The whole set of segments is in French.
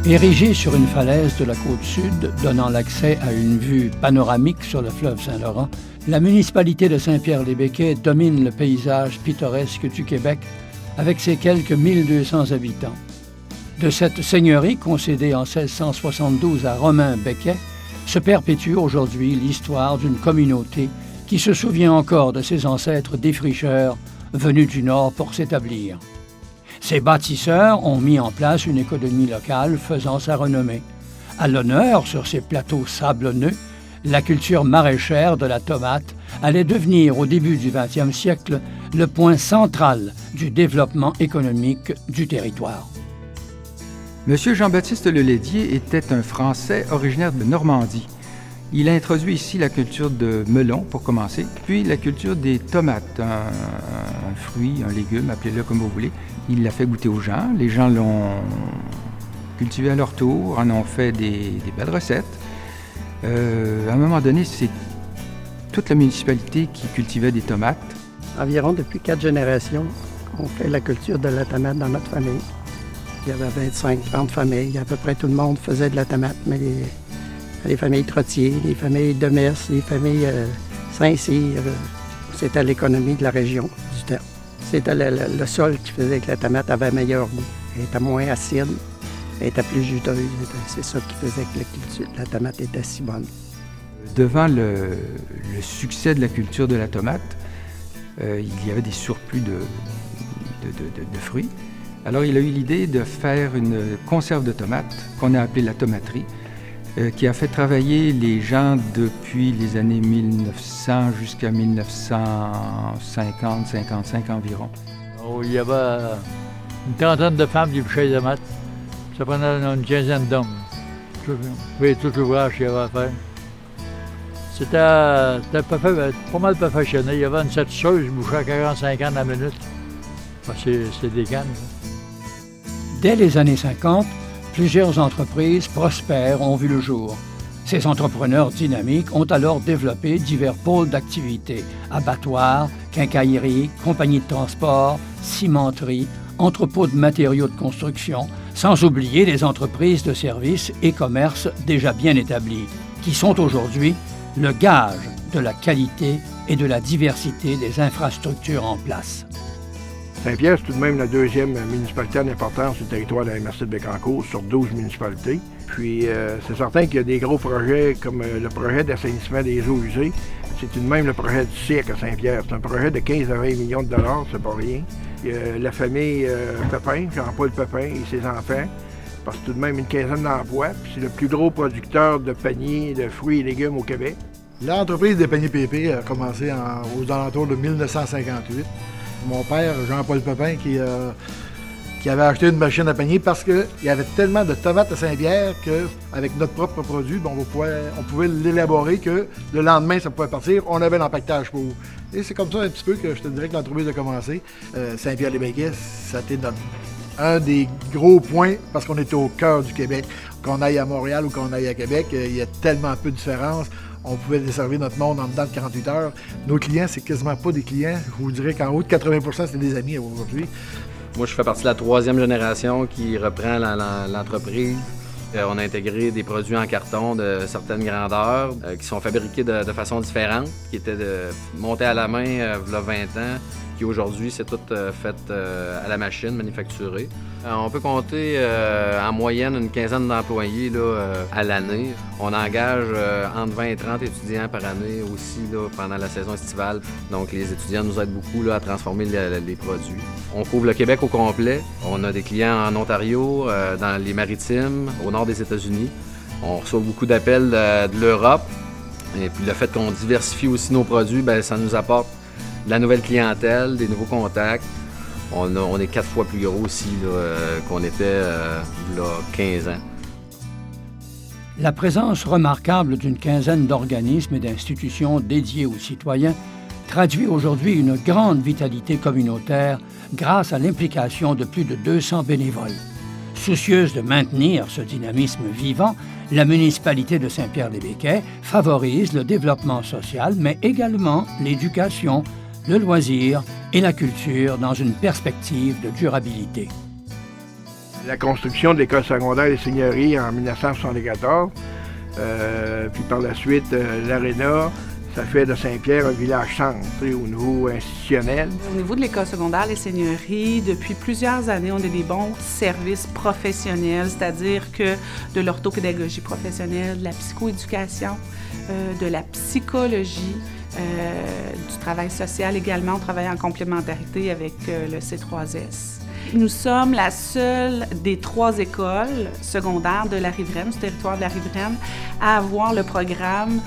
Érigée sur une falaise de la côte sud, donnant l'accès à une vue panoramique sur le fleuve Saint-Laurent, la municipalité de Saint-Pierre-les-Béquets domine le paysage pittoresque du Québec avec ses quelques 1200 habitants. De cette seigneurie concédée en 1672 à Romain Béquet se perpétue aujourd'hui l'histoire d'une communauté qui se souvient encore de ses ancêtres défricheurs venus du Nord pour s'établir. Ces bâtisseurs ont mis en place une économie locale faisant sa renommée. À l'honneur sur ces plateaux sablonneux, la culture maraîchère de la tomate allait devenir au début du 20e siècle le point central du développement économique du territoire. M. Jean-Baptiste Lelédier était un Français originaire de Normandie. Il a introduit ici la culture de melon, pour commencer, puis la culture des tomates, un fruit, un légume, appelez-le comme vous voulez. Il l'a fait goûter aux gens. Les gens l'ont cultivé à leur tour, en ont fait des belles recettes. À un moment donné, c'est toute la municipalité qui cultivait des tomates. Environ depuis 4 générations, on fait la culture de la tomate dans notre famille. Il y avait 25-30 familles. À peu près tout le monde faisait de la tomate, mais les familles Trottier, les familles Demers, les familles Saint-Cyr, c'était l'économie de la région du temps. C'était le sol qui faisait que la tomate avait meilleur goût. Elle était moins acide, elle était plus juteuse. C'est ça qui faisait que la tomate était si bonne. Devant le succès de la culture de la tomate, il y avait des surplus de fruits. Alors il a eu l'idée de faire une conserve de tomates qu'on a appelée la tomaterie, qui a fait travailler les gens depuis les années 1900 jusqu'à 1950-55 environ. Oh, il y avait une trentaine de femmes qui bûchaient les tomates. Ça prenait une quinzaine d'hommes. Oui, tout l'ouvrage qu'il y avait à faire. C'était pas mal perfectionné. Il y avait une satisfeuse qui bouchait à 45 ans la minute. C'est des cannes. Dès les années 50, plusieurs entreprises prospères ont vu le jour. Ces entrepreneurs dynamiques ont alors développé divers pôles d'activité, abattoirs, quincailleries, compagnies de transport, cimenteries, entrepôts de matériaux de construction, sans oublier les entreprises de services et commerces déjà bien établies, qui sont aujourd'hui le gage de la qualité et de la diversité des infrastructures en place. Saint-Pierre, c'est tout de même la deuxième municipalité en importance du territoire de la MRC de Bécancour sur 12 municipalités. Puis c'est certain qu'il y a des gros projets comme le projet d'assainissement des eaux usées. C'est tout de même le projet du siècle à Saint-Pierre. C'est un projet de 15 à 20 millions de dollars, c'est pas rien. Il y a la famille Pepin, Jean-Paul Pepin et ses enfants, parce que tout de même une quinzaine d'emplois. Puis c'est le plus gros producteur de paniers de fruits et légumes au Québec. L'entreprise des paniers PP a commencé aux alentours de 1958. Mon père, Jean-Paul Pepin, qui avait acheté une machine à panier parce qu'il y avait tellement de tomates à Saint-Pierre qu'avec notre propre produit, on pouvait l'élaborer que le lendemain, ça pouvait partir. On avait l'empaquetage pour. Et c'est comme ça un petit peu que je te dirais que l'entreprise a commencé. Saint-Pierre-les-Béquets, ça a été un des gros points parce qu'on était au cœur du Québec. Qu'on aille à Montréal ou qu'on aille à Québec, il y a tellement peu de différence. On pouvait desservir notre monde en dedans de 48 heures. Nos clients, c'est quasiment pas des clients. Je vous dirais qu'en haut de 80%, c'est des amis aujourd'hui. Moi, je fais partie de la 3e génération qui reprend l'entreprise. On a intégré des produits en carton de certaines grandeurs qui sont fabriqués de façon différente, qui étaient montés à la main il y a 20 ans, qui aujourd'hui, c'est tout fait à la machine, manufacturé. On peut compter en moyenne une quinzaine d'employés à l'année. On engage entre 20 et 30 étudiants par année aussi pendant la saison estivale. Donc les étudiants nous aident beaucoup à transformer les produits. On couvre le Québec au complet. On a des clients en Ontario, dans les Maritimes, au nord des États-Unis. On reçoit beaucoup d'appels de l'Europe. Et puis le fait qu'on diversifie aussi nos produits, ça nous apporte de la nouvelle clientèle, des nouveaux contacts. On est 4 fois plus gros aussi qu'on était il y a 15 ans. La présence remarquable d'une quinzaine d'organismes et d'institutions dédiés aux citoyens traduit aujourd'hui une grande vitalité communautaire grâce à l'implication de plus de 200 bénévoles. Soucieuse de maintenir ce dynamisme vivant, la municipalité de Saint-Pierre-les-Béquets favorise le développement social, mais également l'éducation, le loisir et la culture dans une perspective de durabilité. La construction de l'école secondaire des Seigneuries en 1974, puis par la suite l'aréna, ça fait de Saint-Pierre un village-centre au niveau institutionnel. Au niveau de l'école secondaire, les Seigneuries, depuis plusieurs années, on a des bons services professionnels, c'est-à-dire que de l'orthopédagogie professionnelle, de la psychoéducation, de la psychologie, du travail social également. On travaille en complémentarité avec le C3S. Nous sommes la seule des 3 écoles secondaires de la Riveraine, du territoire de la Riveraine, à avoir le programme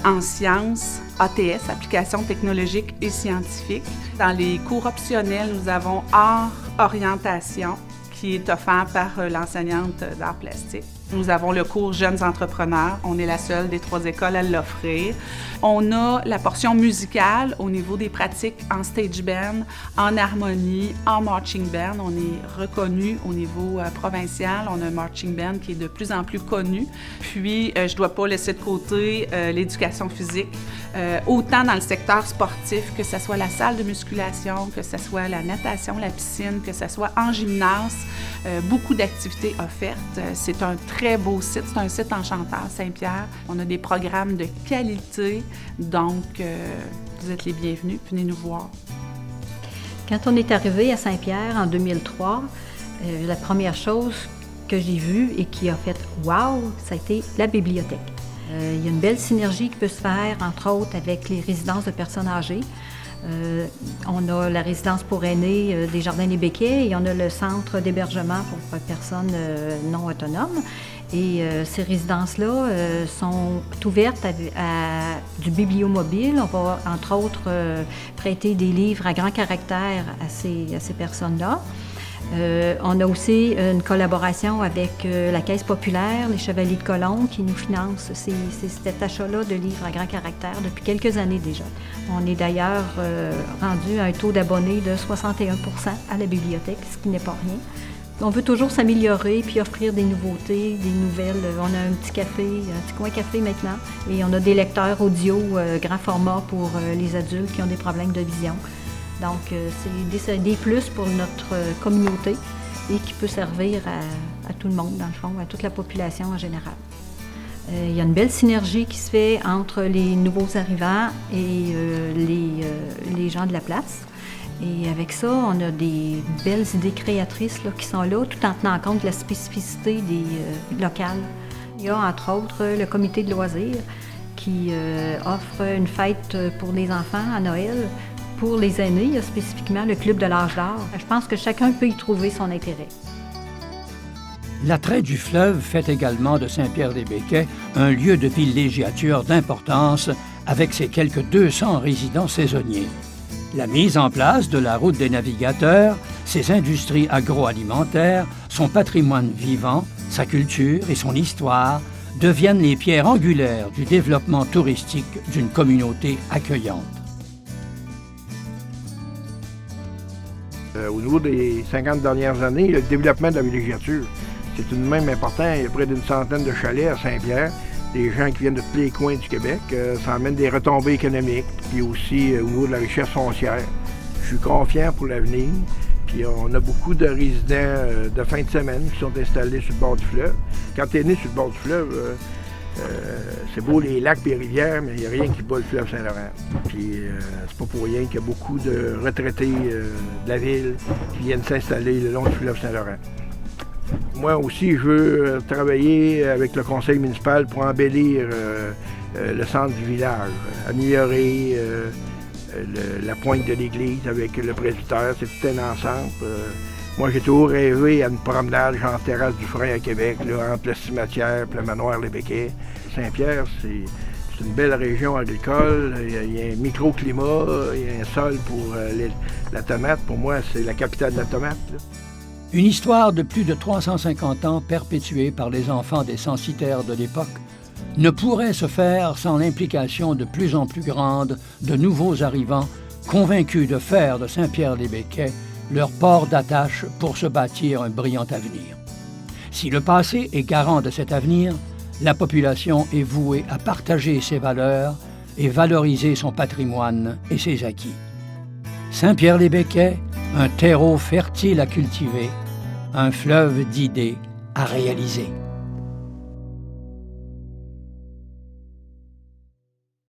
en sciences ATS, applications technologiques et scientifiques. Dans les cours optionnels, nous avons art, orientation, qui est offert par l'enseignante d'art plastique. Nous avons le cours Jeunes entrepreneurs. On est la seule des 3 écoles à l'offrir. On a la portion musicale au niveau des pratiques en stage band, en harmonie, en marching band. On est reconnu au niveau provincial. On a un marching band qui est de plus en plus connu. Puis, je ne dois pas laisser de côté l'éducation physique, autant dans le secteur sportif, que ce soit la salle de musculation, que ce soit la natation, la piscine, que ce soit en gymnase. Beaucoup d'activités offertes. C'est un très beau site. C'est un site enchanteur, Saint-Pierre. On a des programmes de qualité. Donc, vous êtes les bienvenus. Venez nous voir. Quand on est arrivé à Saint-Pierre en 2003, la première chose que j'ai vue et qui a fait « wow », ça a été la bibliothèque. Il y a une belle synergie qui peut se faire, entre autres, avec les résidences de personnes âgées. On a la résidence pour aînés des Jardins-les-Béquets et on a le centre d'hébergement pour personnes non autonomes. Et ces résidences-là sont ouvertes à du bibliomobile. On va, entre autres, prêter des livres à grand caractère à ces personnes-là. On a aussi une collaboration avec la Caisse populaire, les Chevaliers de Colomb, qui nous financent cet achat-là de livres à grand caractère depuis quelques années déjà. On est d'ailleurs rendu à un taux d'abonnés de 61 % à la bibliothèque, ce qui n'est pas rien. On veut toujours s'améliorer puis offrir des nouveautés, des nouvelles. On a un petit café, un petit coin café maintenant. Et on a des lecteurs audio grand format pour les adultes qui ont des problèmes de vision. Donc, c'est des plus pour notre communauté et qui peut servir à tout le monde, dans le fond, à toute la population en général. Il y a une belle synergie qui se fait entre les nouveaux arrivants et les gens de la place. Et avec ça, on a des belles idées créatrices là, qui sont là, tout en tenant compte de la spécificité des locales. Il y a, entre autres, le comité de loisirs qui offre une fête pour les enfants à Noël. Pour les aînés, il y a spécifiquement le Club de l'âge d'or. Je pense que chacun peut y trouver son intérêt. L'attrait du fleuve fait également de Saint-Pierre-des-Béquets un lieu de villégiature d'importance avec ses quelques 200 résidents saisonniers. La mise en place de la route des navigateurs, ses industries agroalimentaires, son patrimoine vivant, sa culture et son histoire deviennent les pierres angulaires du développement touristique d'une communauté accueillante. Au niveau des 50 dernières années, le développement de la villégiature, c'est tout de même important. Il y a près d'une centaine de chalets à Saint-Pierre, des gens qui viennent de tous les coins du Québec. Ça amène des retombées économiques, puis aussi au niveau de la richesse foncière. Je suis confiant pour l'avenir. Puis on a beaucoup de résidents de fin de semaine qui sont installés sur le bord du fleuve. Quand tu es né sur le bord du fleuve, c'est beau les lacs et les rivières, mais il n'y a rien qui bat le fleuve Saint-Laurent. Puis c'est pas pour rien qu'il y a beaucoup de retraités de la ville qui viennent s'installer le long du fleuve Saint-Laurent. Moi aussi, je veux travailler avec le conseil municipal pour embellir le centre du village, améliorer la pointe de l'église avec le presbytère, c'est tout un ensemble. Moi, j'ai toujours rêvé à une promenade genre Terrasse du Frein à Québec, là, entre le cimetière et le manoir Les Béquets. Saint-Pierre, c'est une belle région agricole, il y a un microclimat, il y a un sol pour la tomate. Pour moi, c'est la capitale de la tomate, là. Une histoire de plus de 350 ans perpétuée par les enfants des censitaires de l'époque ne pourrait se faire sans l'implication de plus en plus grande de nouveaux arrivants convaincus de faire de Saint-Pierre-des-Béquets leur port d'attache pour se bâtir un brillant avenir. Si le passé est garant de cet avenir, la population est vouée à partager ses valeurs et valoriser son patrimoine et ses acquis. Saint-Pierre-les-Béquets, un terreau fertile à cultiver, un fleuve d'idées à réaliser.